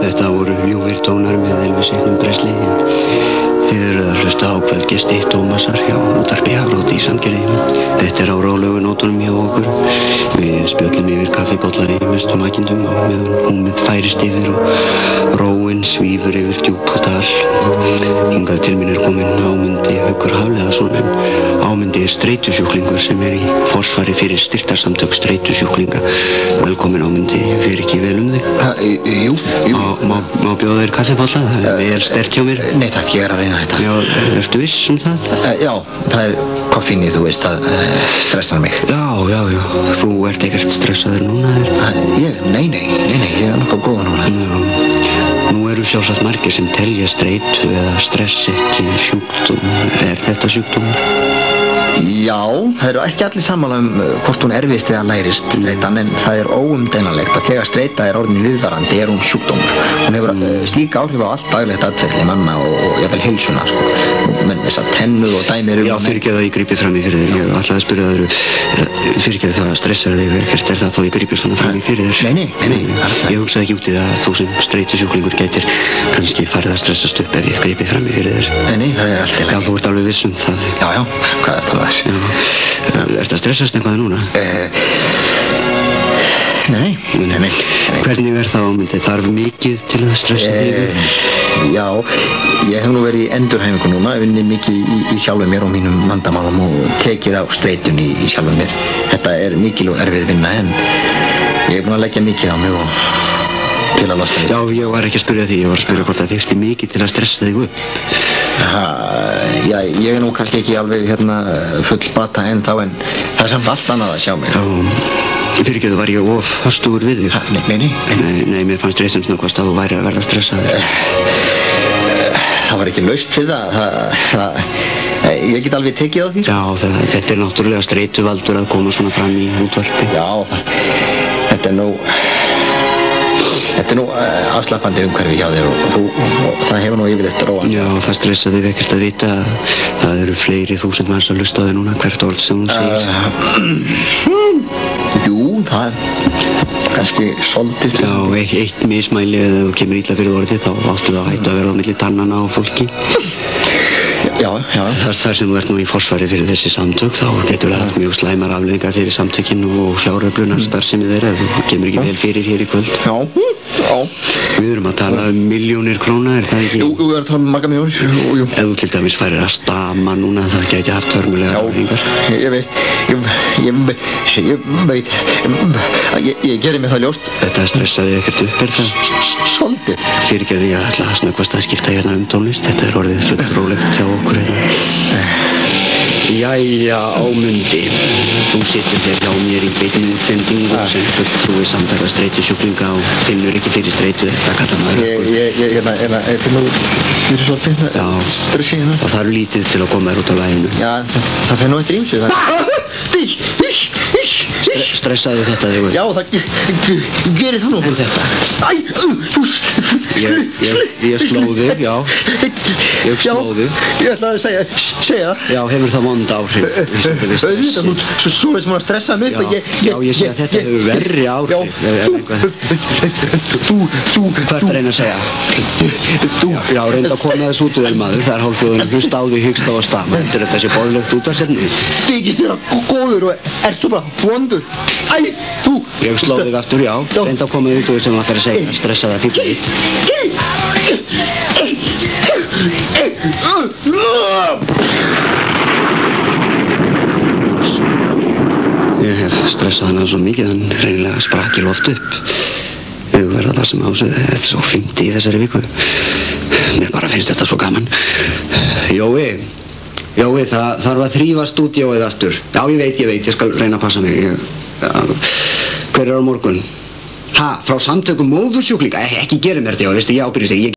Þetta voru ljúfir tónar með Elvis Presley. Þið eruð að hlusta á kvöldgesti Tómasar hjá útvarpi Hafróti í Sandgerði. Þetta á rólegu nótunum hjá okkur. Við spjöllum yfir kaffibollar í mestu makindum á meðan húmið færist yfir og róin svífur yfir djúp og dal. Hingað til mín kominn Ámundi Haukur Hafliðason, en Ámundi streitusjúklingur sem í forsvari fyrir styrktarsamtök streitusjúklinga. Velkomin Ámundi, fer ekki vel þig? Jú. Má bjóða þér kaffibolla? Það er vel sterkt hjá mér. Nei takk, ég að reyna þetta. Já, ertu viss það? Já, það koffínið, þú veist, það stressar mig. Já. Þú ert ekkert stressaður núna, Nei, ég er nokkuð góða núna. Já. Nú eru sjálfsagt margir sem telja streitu eða stress ekki sjúkdóm. Er þetta sjúkdómur? Já, það eru ekki allir sammála hvort hún erfist eða lærist streitan, en það er óumdeinanlegt að þegar streita er orðin viðvarandi er hún sjúkdómur. Hún hefur slík áhrif á allt daglegt atferli manna og jafnvel heilsuna, menn þess að tennuð og dæmi eru... Já, fyrirgeðu að ég grípi fram í fyrir þér. Ég ætlaði að spyrja það fyrirgeðu það að stressar þig ekkert. Er það þó ég grípi svona fram í fyrir þér? Nei. Ég hugsaði ekki út í það að þú sem streitusjúklingur gætir kannski farið að stressast upp ef ég grípi fram í fyrir þér. Nei, það er allt í lagi. Já, þú ert alveg viss það. Já, hvað er það? Ertu að stressast eitthvað núna? Nei. Hvernig er það Ámundi? Þarf mikið til að stressa þig? Já, ég hef nú verið í endurhæfingu núna, vinni mikið í sjálfu mér og mínum vandamálum og tekið á streitunni í sjálfu mér. Þetta er mikil og erfið vinna, en ég er búin að leggja mikið á mig og til að losna. Já, ég var ekki að spyrja því, ég var að spyrja hvort það þyrfti mikið til að stressa þig upp. Já, ég er nú kannski ekki alveg full bata ennþá, en það er samt allt annað að sjá mig. Já, fyrirgeðu, var ég of höstugur við þig? Nei, mér fannst reist sem snöggvast að þú væri að verða stressaður. Það var ekki laust við það. Ég get alveg tekið á því. Já, þetta er náttúrulega streituvaldur að koma svona fram í útvarpi. Já, þetta er nú afslappandi umhverfi hjá þér og það hefur nú yfirleitt róan. Já, það stressaði þig ekkert að vita að það eru fleiri þúsund manns að hlusta á þig núna, hvert orð sem hún segir. Jú, það er kannski svolítið. Já, eitt mismæli eða þú kemur illa fyrir orðið, þá áttu það að hættu að verða á milli tannana á fólki. Já. Þar sem þú ert nú í forsvari fyrir þessi samtök, þá getur það haft mjög slæmar afleiðingar fyrir samtökin og fjáröflunar starfsemi þeirra ef þú kemur ekki vel fyrir hér í kvöld. Já. Við erum að tala milljónir króna, er það ekki? Jú, við erum að tala marga milljónir, jú. Ef þú til dæmis færir að stama núna, það gæti haft hörmulegar afleiðingar. Ég gerir mig það ljóst. Þetta stressaði ekkert upp, er það? Svolítið. Fyrirgeðu, ég ætla að snöggvast að skipta hérna tónlist. Þetta er orðið fullrólegt hjá okkur hérna. Jæja, Ámundi, þú situr hér hjá mér í beinni útsendingu sem fulltrúi samtaka streitusjúklinga og finnur ekki fyrir streitu, þetta kallar maður. Ég finnur fyrir svolítið stressi hérna. Það þarf lítið til að koma þér út á laginu. Já, það finnur eftir ýmsu. Stressaði þetta þig? Já, það gerir það nú. En þetta? Ég sló þig, já. Ég sló þig. Ég ætlaði að segja það. Já, hefur það vond áhrif? Svo veist maður að stressa mig upp. Já, ég sé að þetta hefur verri áhrif. Hvað ert að reyna að segja? Já, reynda að koma þess út úr þér maður. Það er hálfþjóðun að hlusta á því, hyggst á að stama. Heldur þetta sé boðlegt útvarpsefni? Þykist þér að góður og ert svo bara vondur. Þú! Ég sló þig aftur, já. Reynda að koma þig út úr sem þú ætlar að segja. Stressa það fyrir þig. Ég hef stressað hann svo mikið, hann reynilega sprakk í loft upp. Ég verða að passa mig á þessu, þetta er svo fínt í þessari viku. Mér bara finnst þetta svo gaman. Jói, það þarf að þrífa stúdíóið aftur. Já, ég veit, ég skal reyna að passa mig. Hver er á morgun? Frá samtökum móðursjúklinga? Ekki gera mér þetta, já, veistu, ég ábyrgist þig.